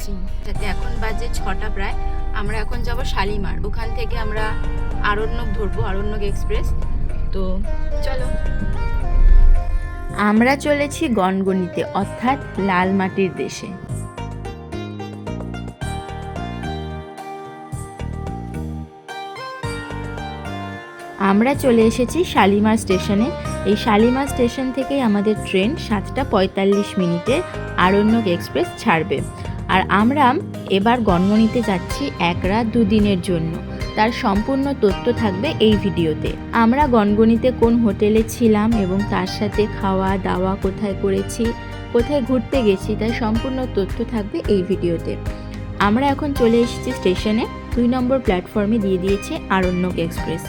পড়েছি, যাতে এখন বাজে 6টা প্রায়। আমরা এখন যাব শালিমার, ওখান থেকে আমরা আরণ্যক ধরবো, আরণ্যক এক্সপ্রেস। তো চলো। আমরা চলেছি গনগনিতে, অর্থাৎ লাল মাটির দেশে। আমরা চলে এসেছি শালিমার স্টেশনে। এই শালিমার স্টেশন থেকেই আমাদের ট্রেন 7:45 আরণ্যক এক্সপ্রেস ছাড়বে। আর আমরা এবার গনগনিতে যাচ্ছি 1 রাত 2 দিনের জন্য। তার সম্পূর্ণ তথ্য থাকবে এই ভিডিওতে। আমরা গনগনিতে কোন হোটেলে ছিলাম এবং তার সাথে খাওয়া দাওয়া কোথায় করেছি, কোথায় ঘুরতে গেছি, তার সম্পূর্ণ তথ্য থাকবে এই ভিডিওতে। আমরা এখন চলে এসেছি স্টেশনে। 2 নম্বর প্ল্যাটফর্মে দিয়ে দিয়েছে আরণ্যক এক্সপ্রেস।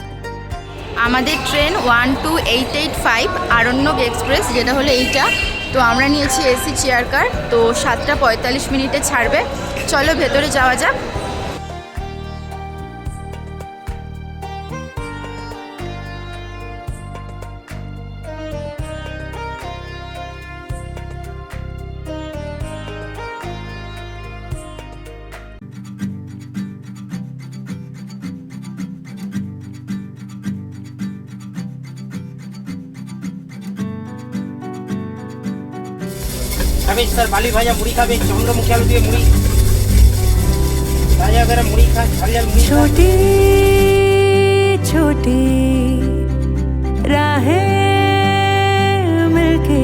আমাদের ট্রেন 12885 আরণ্যক এক্সপ্রেস, যেটা হলো এইটা। তো আমরা নিয়েছি এসি চেয়ার কার। তো 7:45 ছাড়বে। চলো ভেতরে যাওয়া যাক। খাবে স্যার বালি ভাজা মুড়ি খাবে, চন্দ্রমুখী আলু দিয়ে মুড়ি, ভাজা করে মুড়ি খান, ঝাল মুড়ি। छोटी छोटी राहें मिलके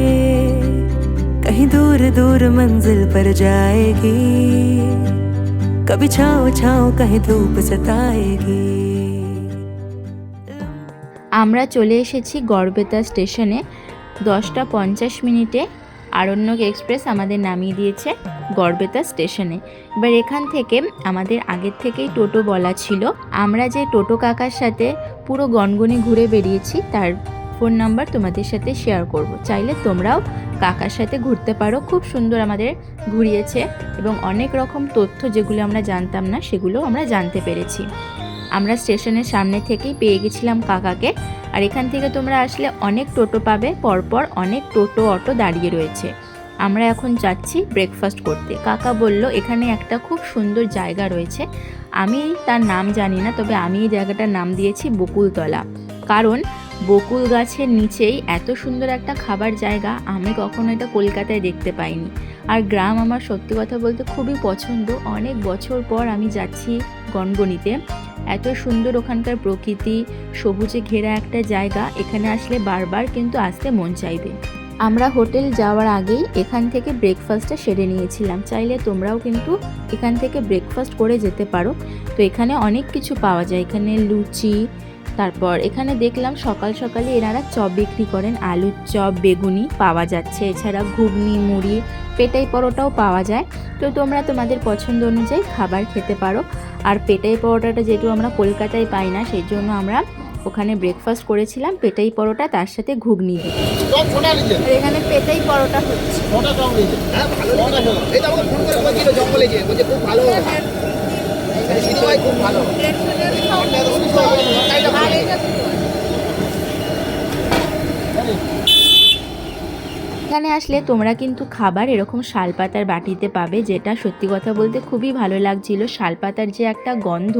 कहीं दूर दूर मंजिल पर जाएगी, कभी छाँव छाँव कहीं धूप सताएगी। আমরা চলে এসেছি গড়বেতা স্টেশনে। 10:50 আরণ্যক এক্সপ্রেস আমাদের নামিয়ে দিয়েছে গড়বেতা স্টেশনে। এবার এখান থেকে আমাদের আগের থেকেই টোটো বলা ছিল। আমরা যে টোটো কাকার সাথে পুরো গনগনি ঘুরে বেরিয়েছি তার ফোন নাম্বার তোমাদের সাথে শেয়ার করব। চাইলে তোমরাও কাকার সাথে ঘুরতে পারো। খুব সুন্দর আমাদের ঘুরিয়েছে এবং অনেক রকম তথ্য যেগুলো আমরা জানতাম না সেগুলো আমরা জানতে পেরেছি। আমরা স্টেশনের সামনে থেকেই পেয়ে গেছিলাম কাকাকে। আর এখান থেকে তোমরা আসলে অনেক টোটো পাবে, পরপর অনেক টোটো অটো দাঁড়িয়ে রয়েছে। আমরা এখন যাচ্ছি ব্রেকফাস্ট করতে। কাকা বলল এখানে একটা খুব সুন্দর জায়গা রয়েছে, আমি তার নাম জানি না, তবে আমি এই জায়গাটার নাম দিয়েছি বকুলতলা। কারণ বকুল গাছের নিচেই এত সুন্দর একটা খাবার জায়গা আমি কখনো এটা কলকাতায় দেখতে পাইনি। আর গ্রাম আমার সত্যি কথা বলতে খুবই পছন্দ। অনেক বছর পর আমি যাচ্ছি গনগনিতে। এত সুন্দর ওখানকার প্রকৃতি, সবুজে ঘেরা একটা জায়গা, এখানে আসলে বারবার কিন্তু আসতে মন চাইবে। আমরা হোটেল যাওয়ার আগেই এখান থেকে ব্রেকফাস্টটা সেরে নিয়েছিলাম। চাইলে তোমরাও কিন্তু এখান থেকে ব্রেকফাস্ট করে যেতে পারো। তো এখানে অনেক কিছু পাওয়া যায়। এখানে লুচি, তারপর এখানে দেখলাম সকাল সকালে এনারা চপ বিক্রি করেন, আলুর চপ, বেগুনি পাওয়া যাচ্ছে। এছাড়া ঘুগনি, মুড়ি, পেটাই পরোটাও পাওয়া যায়। তো তোমরা তোমাদের পছন্দ অনুযায়ী খাবার খেতে পারো। আর পেটাই পরোটাটা যেহেতু আমরা কলকাতায় পাই না, সেই জন্য আমরা ওখানে ব্রেকফাস্ট করেছিলাম পেটাই পরোটা, তার সাথে ঘুগনি দিয়ে। আর এখানে পেটাই পরোটা হচ্ছে। এখানে আসলে তোমরা কিন্তু খাবার এরকম শালপাতার বাটিতে পাবে, যেটা সত্যি কথা বলতে খুবই ভালো লাগছিল। শালপাতার যে একটা গন্ধ,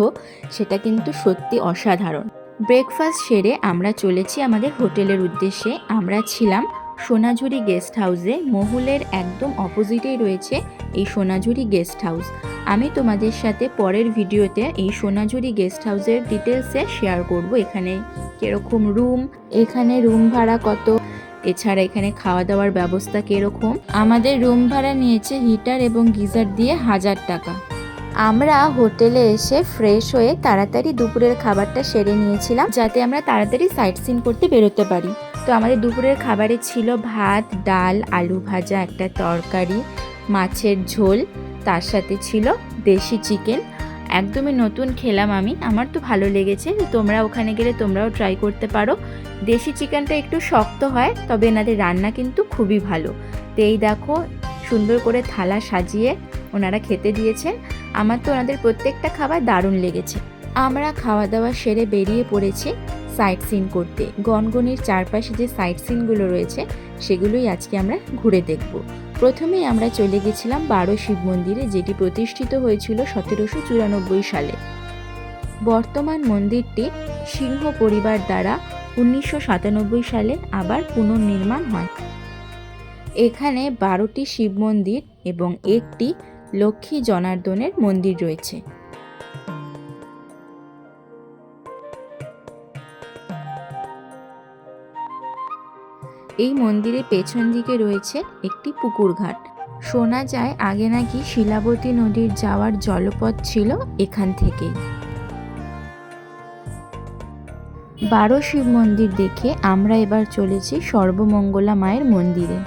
সেটা কিন্তু সত্যি অসাধারণ। ব্রেকফাস্ট সেরে আমরা চলেছি আমাদের হোটেলের উদ্দেশ্যে। আমরা ছিলাম সোনাঝুরি গেস্ট হাউসে। মহুলের একদম অপোজিটেই রয়েছে এই সোনাঝুরি গেস্ট হাউস। আমি তোমাদের সাথে পরের ভিডিওতে এই সোনাঝুরি গেস্ট হাউসের ডিটেলসে শেয়ার করব। এখানে কীরকম রুম, এখানে রুম ভাড়া কত, এছাড়া এখানে খাওয়া দাওয়ার ব্যবস্থা কীরকম। আমাদের রুম ভাড়া নিয়েছে হিটার এবং গিজার দিয়ে 1000 টাকা। আমরা হোটেলে এসে ফ্রেশ হয়ে তাড়াতাড়ি দুপুরের খাবারটা সেরে নিয়েছিলাম, যাতে আমরা তাড়াতাড়ি সাইট সিন করতে বেরোতে পারি। তো আমাদের দুপুরের খাবারে ছিল ভাত, ডাল, আলু ভাজা, একটা তরকারি, মাছের ঝোল, তার সাথে ছিল দেশি চিকেন। একদমই নতুন খেলাম আমি, আমার তো ভালো লেগেছে। তোমরা ওখানে গেলে তোমরাও ট্রাই করতে পারো। দেশি চিকেনটা একটু শক্ত হয়, তবে এনাদের রান্না কিন্তু খুবই ভালো। তো এই দেখো সুন্দর করে থালা সাজিয়ে ওনারা খেতে দিয়েছেন। আমার তো ওনাদের প্রত্যেকটা খাবার দারুণ লেগেছে। আমরা খাওয়া দাওয়া সেরে বেরিয়ে পড়েছি সাইট সিন করতে। গনগনির চারপাশে যে সাইট সিনগুলো রয়েছে সেগুলোই আজকে আমরা ঘুরে দেখব। প্রথমেই আমরা চলে গেছিলাম 12 শিব মন্দিরে, যেটি প্রতিষ্ঠিত হয়েছিল 1794 সালে। বর্তমান মন্দিরটি সিংহ পরিবার দ্বারা 1997 সালে আবার পুনর্নির্মাণ হয়। এখানে 12টি শিব মন্দির এবং একটি লক্ষ্মী জনার্দনের মন্দির রয়েছে। এই মন্দিরের পেছন দিকে রয়েছে একটি পুকুর ঘাট। শোনা যায় আগে নাকি শিলাবতী নদীর যাওয়ার জলপথ ছিল এখান থেকে। 12 শিব মন্দির দেখে আমরা এবার চলেছি সর্বমঙ্গলা মায়ের মন্দিরে।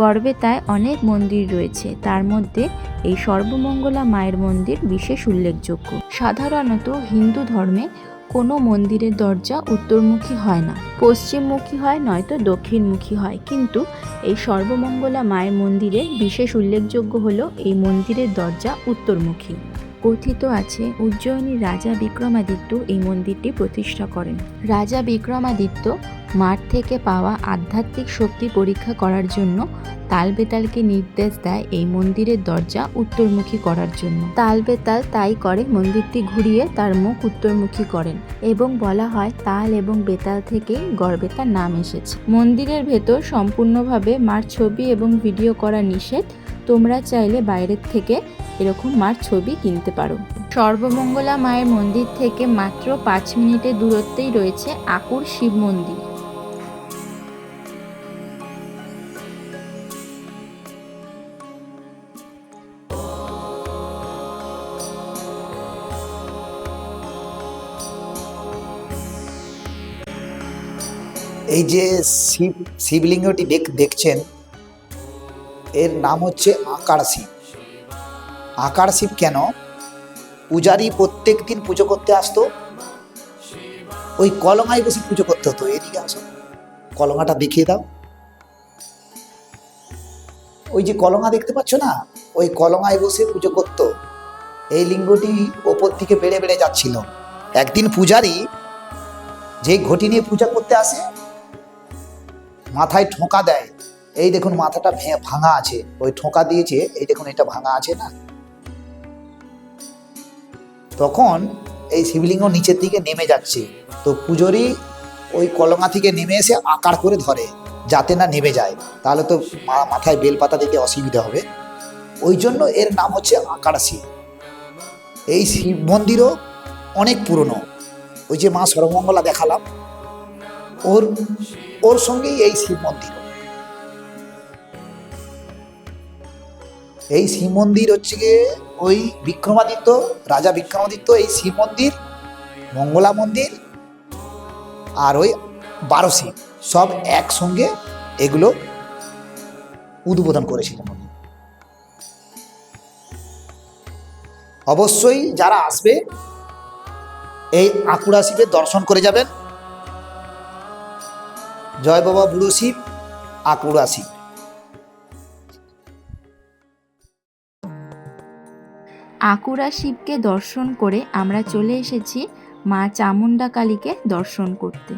গড়বেতায় অনেক মন্দির রয়েছে, তার মধ্যে এই সর্বমঙ্গলা মায়ের মন্দির বিশেষ উল্লেখযোগ্য। সাধারণত হিন্দু ধর্মে কোনো মন্দিরের দরজা উত্তরমুখী হয় না, পশ্চিমমুখী হয় নয়তো দক্ষিণমুখী হয়, কিন্তু এই সর্বমঙ্গলা মায়ের মন্দিরে বিশেষ উল্লেখযোগ্য হলো এই মন্দিরের দরজা উত্তরমুখী। কথিত আছে উজ্জয়িনীর রাজা বিক্রমাদিত্য এই মন্দিরটি প্রতিষ্ঠা করেন। রাজা বিক্রমাদিত্য মাঠ থেকে পাওয়া আধ্যাত্মিক শক্তি পরীক্ষা করার জন্য তালবেতালকে নির্দেশ দেয় এই মন্দিরের দরজা উত্তরমুখী করার জন্য। তালবেতাল তাই করে, মন্দিরটি ঘুরিয়ে তার মুখ উত্তরমুখী করেন এবং বলা হয় তাল এবং বেতাল থেকেই গড়বেতার নাম এসেছে। মন্দিরের ভেতর সম্পূর্ণভাবে মার ছবি এবং ভিডিও করা নিষেধ। তোমরা চাইলে বাইরের থেকে এরকম মার ছবি কিনতে পারো। সর্বমঙ্গলা মায়ের মন্দির থেকে মাত্র 5 মিনিটের দূরত্বেই রয়েছে আকুর শিব মন্দির। এই যে শিবলিঙ্গটি দেখছেন, এর নাম হচ্ছে আকার শিব। আকার শিব কেন? পূজারী প্রত্যেক দিন পুজো করতে আসতো, ওই কলঙায় বসে পুজো করতে হতো। এদিকে আসো, কলঙাটা দেখিয়ে দাও। ওই যে কলঙা দেখতে পাচ্ছ না, ওই কলঙায় বসে পুজো করত। এই লিঙ্গটি ওপর দিকে বেড়ে বেড়ে যাচ্ছিল। একদিন পূজারী যে ঘটি নিয়ে পূজা করতে আসে, মাথায় ঠোঁকা দেয়। এই দেখুন মাথাটা ভাঙা আছে, ওই ঠোঁকা দিয়েছে, এই দেখুন এটা ভাঙা আছে না। তখন এই শিবলিঙ্গ নিচের দিকে নেমে যাচ্ছে, তো পূজারী ওই কলঙা থেকে নেমে এসে আকার করে ধরে যাতে না নেমে যায়, তাহলে তো মাথায় বেলপাতা দেখে অসুবিধা হবে। ওই জন্য এর নাম হচ্ছে আকার শিব। এই শিব মন্দিরও অনেক পুরনো। ওই যে মা সর্বমঙ্গলা দেখালাম, ওর সঙ্গেই এই শিব মন্দির। এই শিব মন্দির হচ্ছে গিয়ে ওই বিক্রমাদিত্য, রাজা বিক্রমাদিত্য এই শিব মন্দির, মঙ্গলা মন্দির আর ওই 12 শিব সব একসঙ্গে এগুলো উদ্বোধন করেছিলেন। অবশ্যই যারা আসবে এই আকুড়া শিবের দর্শন করে যাবেন। জয় বাবা বুড়ো শিব, আকুড়া শিব। আকুড়া শিবকে দর্শন করে আমরা চলে এসেছি মা চামুণ্ডা কালীকে দর্শন করতে।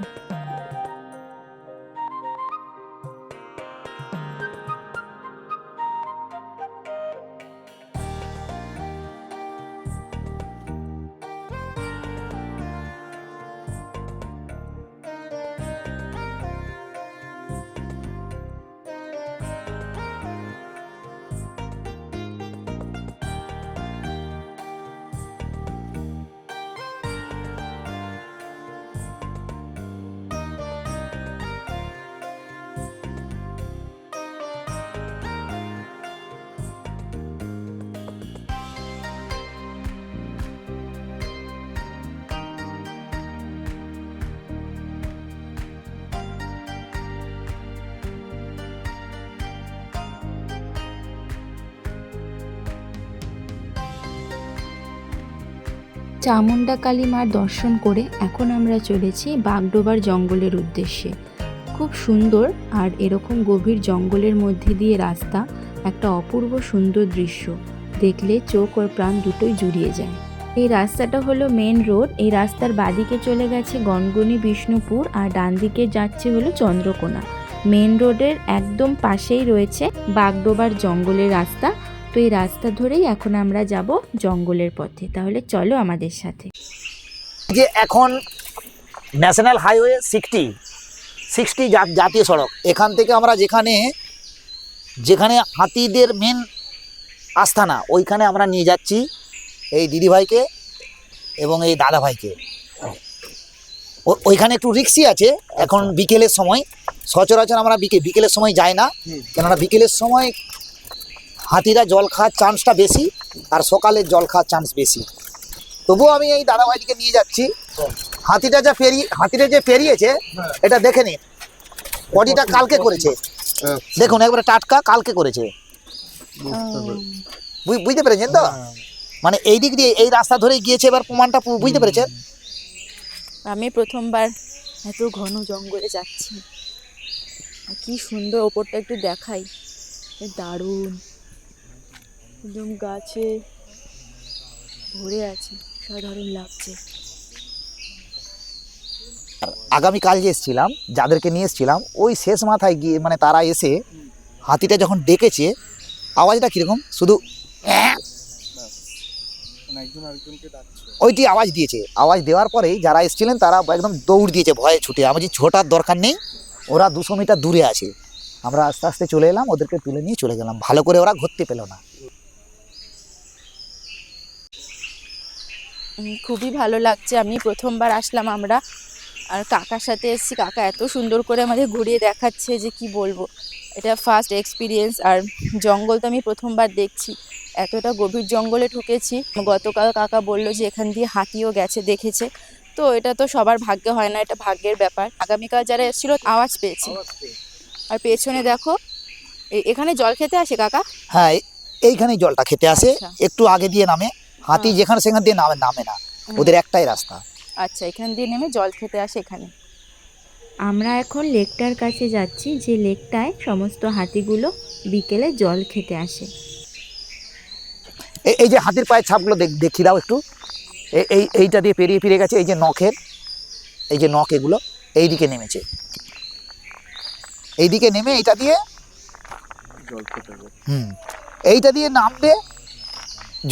চামুণ্ডা কালী মার দর্শন করে এখন আমরা চলেছি বাগডোবার জঙ্গলের উদ্দেশ্যে। খুব সুন্দর, আর এরকম গভীর জঙ্গলের মধ্যে দিয়ে রাস্তা, একটা অপূর্ব সুন্দর দৃশ্য, দেখলে চোখ ও প্রাণ দুটোই জুড়িয়ে যায়। এই রাস্তাটা হলো মেন রোড। এই রাস্তার বাদিকে চলে গেছে গনগনি বিষ্ণুপুর আর ডান দিকে যাচ্ছে হলো চন্দ্রকোনা। মেন রোডের একদম পাশেই রয়েছে বাগডোবার জঙ্গলের রাস্তা। তো এই রাস্তা ধরেই এখন আমরা যাব জঙ্গলের পথে। তাহলে চলো আমাদের সাথে। যে এখন ন্যাশনাল হাইওয়ে 60 জাতীয় সড়ক, এখান থেকে আমরা যেখানে হাতিদের মেন আস্থানা ওইখানে আমরা নিয়ে যাচ্ছি এই দিদিভাইকে এবং এই দাদাভাইকে। ওইখানে একটু রিক্সি আছে এখন বিকেলের সময়, সচরাচর আমরা বিকেলের সময় যাই না, কেননা বিকেলের সময় হাতিরা জল খাওয়ার চান্সটা বেশি আর সকালে জল খাওয়ার চান্স বেশি। তবুও আমি এই দাদাভাইটিকে নিয়ে যাচ্ছি। হাতিটা যে পেরিয়েছে এটা দেখে নিন, বডিটা কালকে করেছে, দেখুন একবারে টাটকা কালকে করেছে। বুঝতে পেরেছেন তো? মানে এই দিক দিয়ে এই রাস্তা ধরে গিয়েছে, এবার প্রমাণটা বুঝতে পেরেছেন? আমি প্রথমবার এত ঘন জঙ্গলে যাচ্ছি, কি সুন্দর। ওপরটা একটু দেখাই, দারুণ, একদম গাছে ভরে আছে, সাধারণ লাগছে। আগামীকাল যে এসেছিলাম, যাদেরকে নিয়ে এসেছিলাম, ওই শেষ মাথায় গিয়ে মানে তারা এসে হাতিটা যখন ডেকেছে, আওয়াজটা কীরকম, শুধু ওইটি আওয়াজ দিয়েছে। আওয়াজ দেওয়ার পরেই যারা এসেছিলেন তারা একদম দৌড় দিয়েছে ভয়ে ছুটে। আমার যে ছোটার দরকার নেই, ওরা 200 মিটার দূরে আছে। আমরা আস্তে আস্তে চলে এলাম, ওদেরকে তুলে নিয়ে চলে গেলাম। ভালো করে ওরা ঘুরতে পেল না। খুবই ভালো লাগছে। আমি প্রথমবার আসলাম আমরা, আর কাকার সাথে এসেছি। কাকা এত সুন্দর করে আমাদের ঘুরিয়ে দেখাচ্ছে যে কি বলবো, এটা ফার্স্ট এক্সপিরিয়েন্স। আর জঙ্গল তো আমি প্রথমবার দেখছি, এতটা গভীর জঙ্গলে ঢুকেছি। গতকাল কাকা বললো যে এখান দিয়ে হাতিও গেছে, দেখেছে। তো এটা তো সবার ভাগ্যে হয় না, এটা ভাগ্যের ব্যাপার। আগামীকাল যারা এসেছিল আওয়াজ পেয়েছে। আর পেছনে দেখো, এখানে জল খেতে আসে কাকা? হ্যাঁ, এইখানেই জলটা খেতে আসে। আচ্ছা। একটু আগে দিয়ে নামে হাতি, যেখানে সেখান দিয়ে নামে না, ওদের একটাই রাস্তা। আচ্ছা, এখান দিয়ে নেমে জল খেতে আসে এখানে। আমরা এখন লেকটার কাছে যাচ্ছি, যে লেকটায় সমস্ত হাতিগুলো বিকেলে জল খেতে আসে। এই যে হাতির পায়ের ছাপগুলো দেখিয়ে দাও একটু। এইটা দিয়ে পেরিয়ে ফিরে গেছে, এই যে নখ, এগুলো এইদিকে নেমেছে। এইদিকে নেমে এইটা দিয়ে এইটা দিয়ে নামবে।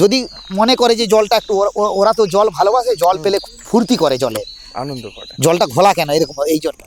যদি মনে করে যে জলটা একটু, ওরা তো জল ভালোবাসে, জল পেলে ফুর্তি করে, জলে আনন্দ করে। জলটা ঘোলা কেন এরকম, এই জন্য।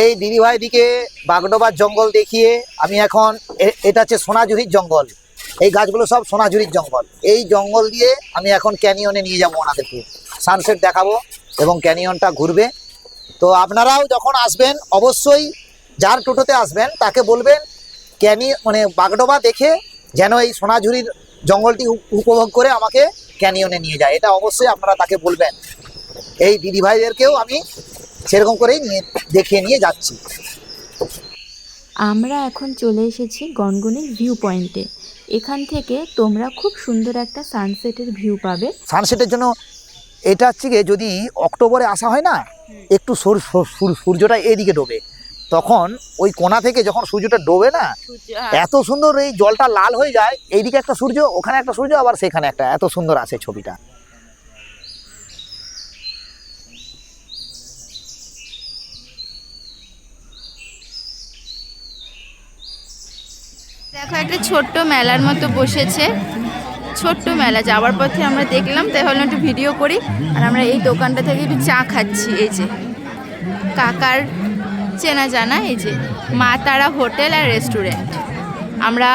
এই দিদিভাই দিকে বাগডোবার জঙ্গল দেখিয়ে আমি এখন, এটা হচ্ছে সোনাঝুরির জঙ্গল। এই গাছগুলো সব সোনাঝুরির জঙ্গল। এই জঙ্গল দিয়ে আমি এখন ক্যানিয়নে নিয়ে যাবো ওনাদেরকে, সানসেট দেখাবো এবং ক্যানিয়নটা ঘুরবে। তো আপনারাও যখন আসবেন অবশ্যই যার টোটোতে আসবেন তাকে বলবেন মানে বাগডোবা দেখে যেন এই সোনাঝুরির জঙ্গলটি উপভোগ করে আমাকে ক্যানিয়নে নিয়ে যায়। এটা অবশ্যই আপনারা তাকে বলবেন। এই দিদিভাইদেরকেও আমি সেরকম করেই দেখিয়ে নিয়ে যাচ্ছি। আমরা এখন চলে এসেছি গনগনির ভিউ পয়েন্টে। এখান থেকে তোমরা খুব সুন্দর একটা সানসেটের ভিউ পাবে। সানসেটের জন্য এটা হচ্ছে গিয়ে, যদি অক্টোবরে আসা হয় না, একটু সূর্যটা এইদিকে ডোবে, তখন ওই কোণা থেকে যখন সূর্যটা ডোবে না, এত সুন্দর এই জলটা লাল হয়ে যায়। এইদিকে একটা সূর্য, ওখানে একটা সূর্য, আবার সেখানে একটা, এত সুন্দর আসে ছবিটা। দেখো, একটা ছোট্ট মেলার মতো বসেছে, ছোট্ট মেলা। যাওয়ার পথে আমরা দেখলাম, তাই ভাবলাম একটু ভিডিও করি। আর আমরা এই দোকানটা থেকে একটু চা খাচ্ছি। এই যে কাকার চেনা জানা, এই যে মা তারা হোটেল আর রেস্টুরেন্ট। আমরা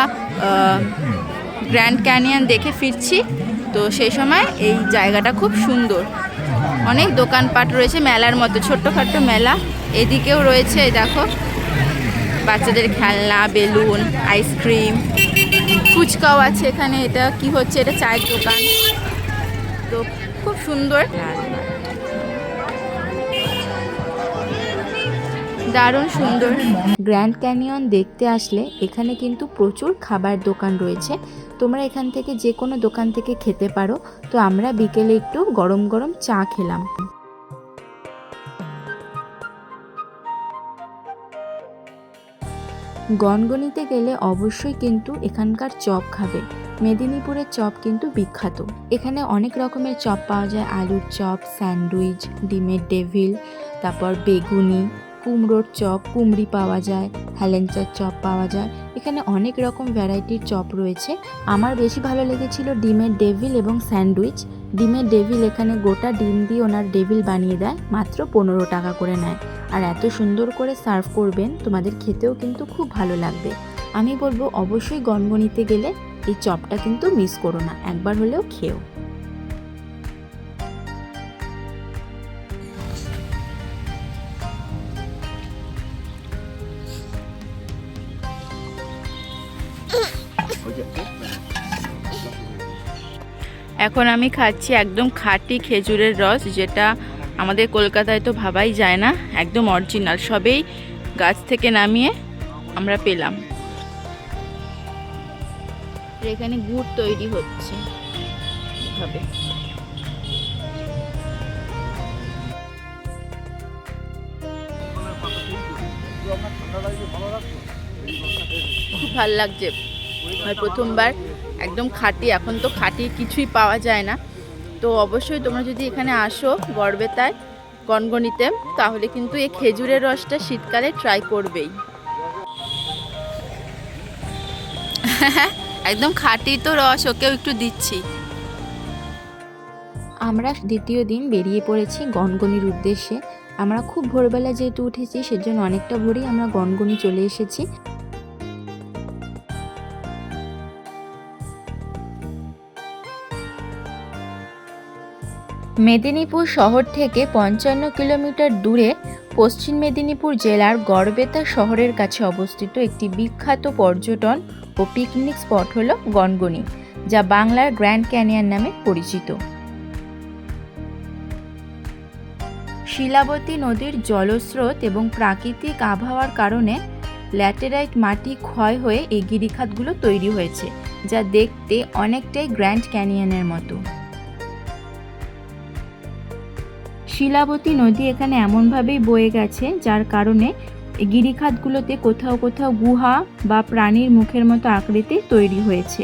গ্র্যান্ড ক্যানিয়ন দেখে ফিরছি, তো সেই সময় এই জায়গাটা খুব সুন্দর। অনেক দোকানপাট রয়েছে, মেলার মতো ছোট্টখাট্ট মেলা। এদিকেও রয়েছে, এই দেখো বাচ্চাদের খেলনা, বেলুন, আইসক্রিম, ফুচকাও আছে এখানে। এটা কি হচ্ছে, এটা চায়ের দোকান। তো খুব সুন্দর, দারুণ সুন্দর। গ্র্যান্ড ক্যানিয়ন দেখতে আসলে এখানে কিন্তু প্রচুর খাবার দোকান রয়েছে, তোমরা এখান থেকে যে কোনো দোকান থেকে খেতে পারো। তো আমরা বিকেলে একটু গরম গরম চা খেলাম। গনগনিতে গেলে অবশ্যই কিন্তু এখানকার চপ খাবে। মেদিনীপুরের চপ কিন্তু বিখ্যাত। এখানে অনেক রকমের চপ পাওয়া যায়, আলুর চপ, স্যান্ডউইচ, ডিমের ডেভিল, তারপর বেগুনি, কুমড়োর চপ, কুমড়ি পাওয়া যায়, হেলেঞ্চার চপ পাওয়া যায়। এখানে অনেক রকম ভ্যারাইটির চপ রয়েছে। আমার বেশি ভালো লেগেছিল ডিমের ডেভিল এবং স্যান্ডউইচ। ডিমের ডেভিল এখানে গোটা ডিম দিয়ে ওনার ডেভিল বানিয়ে দেয়, মাত্র 15 টাকা করে নেয়। আর এত সুন্দর করে সার্ভ করবেন, তোমাদের খেতেও কিন্তু খুব ভালো লাগবে। আমি বলবো অবশ্যই গনগনিতে গেলে এই চপটা কিন্তু মিস করো না, একবার হলেও খেও। এখন আমি খাচ্ছি একদম খাঁটি খেজুরের রস, যেটা আমাদের কলকাতায় তো ভাবাই যায় না, একদম অরিজিনাল, সবেই গাছ থেকে নামিয়ে আমরা পেলাম। এখানে গুড় তৈরি হচ্ছে এভাবে। খুব ভালো লাগছে, প্রথমবার একদম খাঁটি। এখন তো খাঁটি কিছুই পাওয়া যায় না। তো অবশ্যই তোমরা যদি এখানে আসো গড়বেতায়, গনগনিতে, তাহলে কিন্তু এই খেজুরের রসটা শীতকালে ট্রাই করবেই। একদম খাঁটি তো রস, ওকেও একটু দিচ্ছি। আমরা দ্বিতীয় দিন বেরিয়ে পড়েছি গনগনির উদ্দেশ্যে। আমরা খুব ভোরবেলা যেহেতু উঠেছি, সেজন্য অনেকটা ভোরেই আমরা গনগনি চলে এসেছি। মেদিনীপুর শহর থেকে 55 কিলোমিটার দূরে পশ্চিম মেদিনীপুর জেলার গড়বেতা শহরের কাছে অবস্থিত একটি বিখ্যাত পর্যটন ও পিকনিক স্পট হলো গনগনি, যা বাংলার গ্র্যান্ড ক্যানিয়ন নামে পরিচিত। শিলাবতী নদীর জলস্রোত এবং প্রাকৃতিক আবহাওয়ার কারণে ল্যাটেরাইট মাটি ক্ষয় হয়ে এই গিরিখাতগুলো তৈরি হয়েছে, যা দেখতে অনেকটাই গ্র্যান্ড ক্যানিয়নের মতো। শিলাবতী নদী এখানে এমনভাবেই বয়ে গেছে, যার কারণে গিরিখাতগুলোতে কোথাও কোথাও গুহা বা প্রাণীর মুখের মতো আকৃতি তৈরি হয়েছে।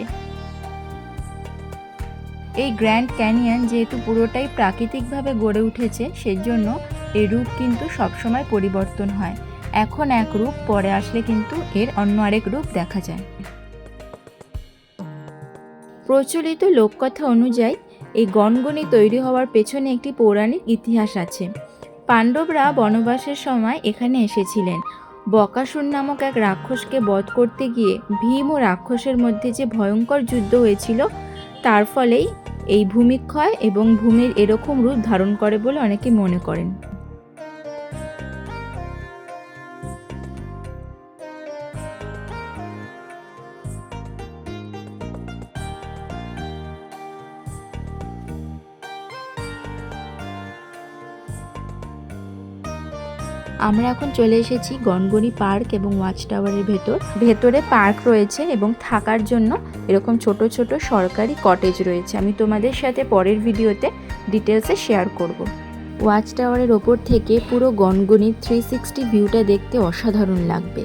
এই গ্র্যান্ড ক্যানিয়ন যেহেতু পুরোটাই প্রাকৃতিকভাবে গড়ে উঠেছে, সেজন্য এর রূপ কিন্তু সবসময় পরিবর্তন হয়। এখন এক রূপ, পরে আসলে কিন্তু এর অন্য আরেক রূপ দেখা যায়। প্রচলিত লোককথা অনুযায়ী এই গনগনি তৈরি হওয়ার পেছনে একটি পৌরাণিক ইতিহাস আছে। পাণ্ডবরা বনবাসের সময় এখানে এসেছিলেন। বকাসুর নামক এক রাক্ষসকে বধ করতে গিয়ে ভীম ও রাক্ষসের মধ্যে যে ভয়ঙ্কর যুদ্ধ হয়েছিল, তার ফলেই এই ভূমিক্ষয় এবং ভূমির এরকম রূপ ধারণ করে বলে অনেকে মনে করেন। আমরা এখন চলে এসেছি গনগনি পার্ক এবং ওয়াচ টাওয়ারের ভেতরে পার্ক রয়েছে এবং থাকার জন্য এরকম ছোট ছোট সরকারি কটেজ রয়েছে। আমি তোমাদের সাথে পরের ভিডিওতে ডিটেলসে শেয়ার করব। ওয়াচ টাওয়ারের ওপর থেকে পুরো গনগনির 360 ভিউটা দেখতে অসাধারণ লাগবে।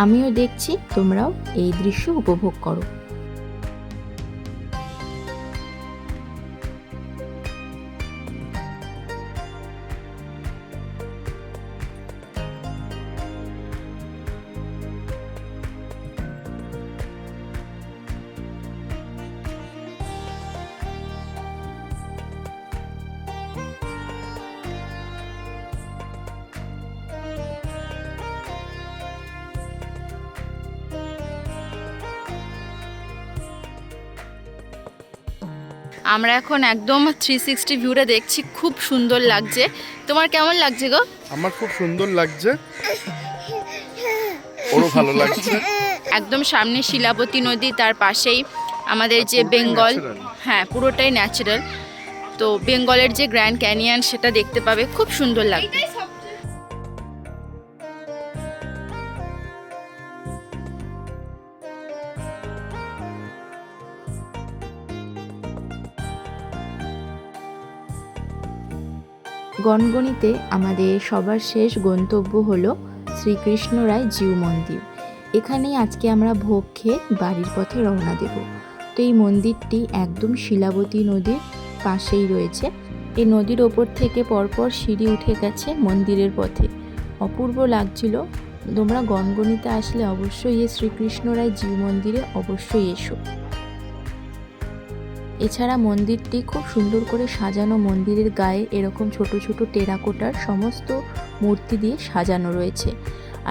আমিও দেখছি, তোমরাও এই দৃশ্য উপভোগ করো। আমরা এখন একদম 360 ভিউটা দেখছি, খুব সুন্দর লাগছে। তোমার কেমন লাগছে গো? আমার খুব সুন্দর লাগছে, ওরও ভালো লাগছে। একদম সামনে শিলাবতী নদী, তার পাশেই আমাদের যে বেঙ্গল, হ্যাঁ পুরোটাই ন্যাচারাল। তো বেঙ্গলের যে গ্র্যান্ড ক্যানিয়ন সেটা দেখতে পাবে, খুব সুন্দর লাগবে। গনগনিতে আমাদের সবার শেষ গন্তব্য হলো শ্রীকৃষ্ণ রায় জিউ মন্দির। এখানেই আজকে আমরা ভোগ খেয়ে বাড়ির পথে রওনা দেব। তো এই মন্দিরটি একদম শিলাবতী নদীর পাশেই রয়েছে। এই নদীর ওপর থেকে পরপর সিঁড়ি উঠে গেছে মন্দিরের পথে, অপূর্ব লাগছিল। তোমরা গনগনিতে আসলে অবশ্যই এই শ্রীকৃষ্ণ রায় জিউ মন্দিরে অবশ্যই এসো। এছাড়া মন্দিরটি খুব সুন্দর করে সাজানো, মন্দিরের গায়ে এরকম ছোট ছোট টেরাকোটার সমস্ত মূর্তি দিয়ে সাজানো রয়েছে।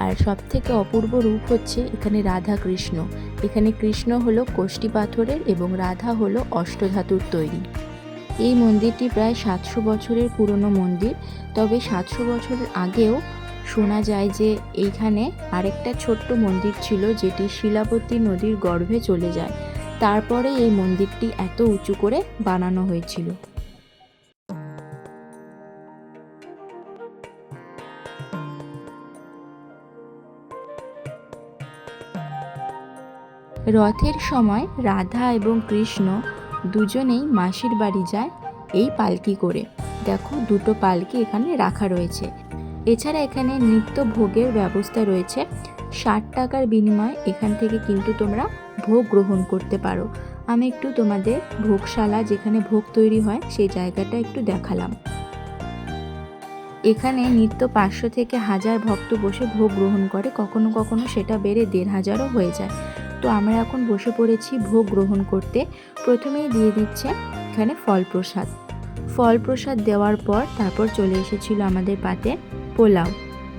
আর সবথেকে অপূর্ব রূপ হচ্ছে এখানে রাধা কৃষ্ণ। এখানে কৃষ্ণ হলো কোষ্ঠী পাথরের এবং রাধা হলো অষ্টধাতুর তৈরি। এই মন্দিরটি প্রায় 700 বছরের পুরনো মন্দির। তবে 700 বছরের আগেও শোনা যায় যে এইখানে আরেকটা ছোট্ট মন্দির ছিল, যেটি শিলাবতী নদীর গর্ভে চলে যায়। তারপরে এই মন্দিরটি এত উঁচু করে বানানো হয়েছিল। রথের সময় রাধা এবং কৃষ্ণ দুজনেই মাসির বাড়ি যায় এই পালকি করে। দেখো দুটো পালকি এখানে রাখা রয়েছে। এছাড়া এখানে নিত্য ভোগের ব্যবস্থা রয়েছে। 60 টাকার বিনিময়ে এখান থেকে কিন্তু তোমরা ভোগ গ্রহণ করতে পারো। আমি একটু তোমাদের ভোগশালা, যেখানে ভোগ তৈরি হয়, সেই জায়গাটা একটু দেখালাম। এখানে নিত্য 500 থেকে 1000 ভক্ত বসে ভোগ গ্রহণ করে, কখনো কখনো সেটা বেড়ে 1500ও হয়ে যায়। তো আমরা এখন বসে পড়েছি ভোগ গ্রহণ করতে। প্রথমেই দিয়ে দিচ্ছে এখানে ফল প্রসাদ। ফল প্রসাদ দেওয়ার পর তারপর চলে এসেছিল আমাদের পাতে পোলাও।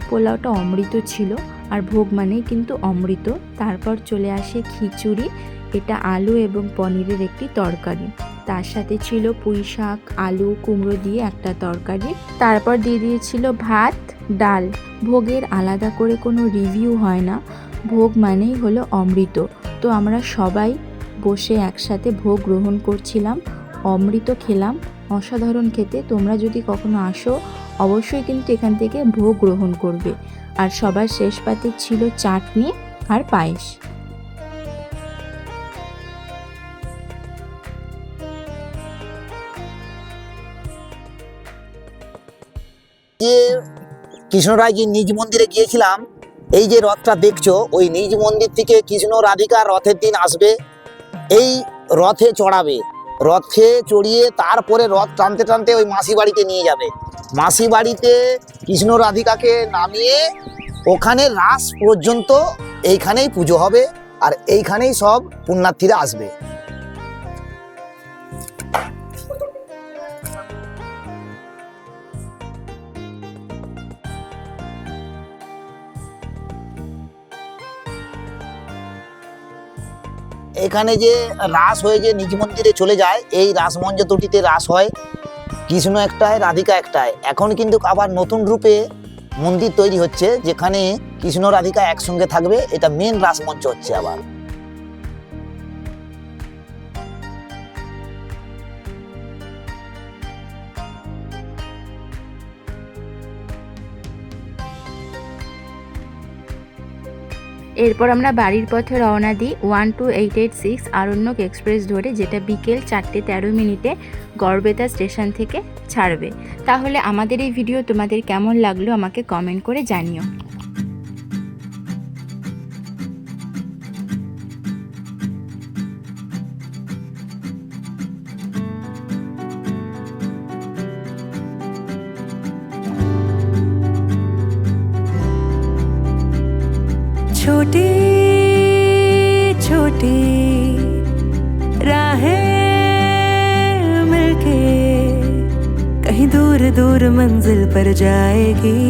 পোলাওটা অমৃত ছিল, আর ভোগ মানেই কিন্তু অমৃত। তারপর চলে আসে খিচুড়ি, এটা আলু এবং পনিরের একটি তরকারি। তার সাথে ছিল পুঁই শাক, আলু, কুমড়ো দিয়ে একটা তরকারি। তারপর দিয়ে দিয়েছিল ভাত, ডাল। ভোগের আলাদা করে কোনো রিভিউ হয় না, ভোগ মানেই হলো অমৃত। তো আমরা সবাই বসে একসাথে ভোগ গ্রহণ করছিলাম, অমৃত খেলাম। অসাধারণ খেতে। তোমরা যদি কখনো আসো অবশ্যই কিন্তু এখান থেকে ভোগ গ্রহণ করবে। আর সবার শেষ পাতে ছিল চাটনি আর পায়েস। যে কৃষ্ণরায়জি নিজ মন্দিরে গিয়েছিলাম, এই যে রথটা দেখছো, ওই নিজ মন্দির থেকে কৃষ্ণ রাধিকা রথের দিন আসবে, এই রথে চড়াবে। রথে চড়িয়ে তারপরে রথ টানতে টানতে ওই মাসি বাড়িতে নিয়ে যাবে। মাসি বাড়িতে কৃষ্ণ রাধিকাকে নামিয়ে ওখানে রাস পর্যন্ত এইখানেই পুজো হবে, আর এইখানেই সব পুণ্যার্থীরা আসবে। এখানে যে রাস হয়ে যে নিজ মন্দিরে চলে যায়, এই রাস মঞ্চ দুটিতে রাস হয়। কৃষ্ণ একটায়, রাধিকা একটায়। এখন কিন্তু আবার নতুন রূপে মন্দির তৈরি হচ্ছে, যেখানে কৃষ্ণ রাধিকা একসঙ্গে থাকবে। এটা মেন রাস মঞ্চ হচ্ছে আবার। এরপর আমরা বাড়ির পথে রওনা দিই 12886 আরণ্যক এক্সপ্রেস ধরে, যেটা বিকেল 4:13 গড়বেতা স্টেশন থেকে ছাড়বে। তাহলে আমাদের এই ভিডিও তোমাদের কেমন লাগলো আমাকে কমেন্ট করে জানিও। छोटी छोटी राहें मिलके कहीं दूर दूर मंजिल पर जाएगी।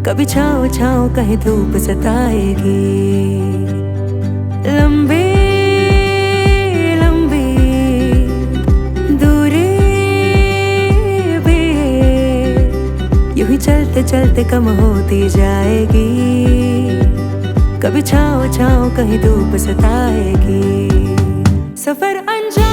कभी छाँव छाँव कहीं धूप सताएगी। लंबी लंबी दूरी भी यूं ही चलते चलते कम होती जाएगी। कभी छाओ छाओ कहीं धूप सताएगी सफर अनजान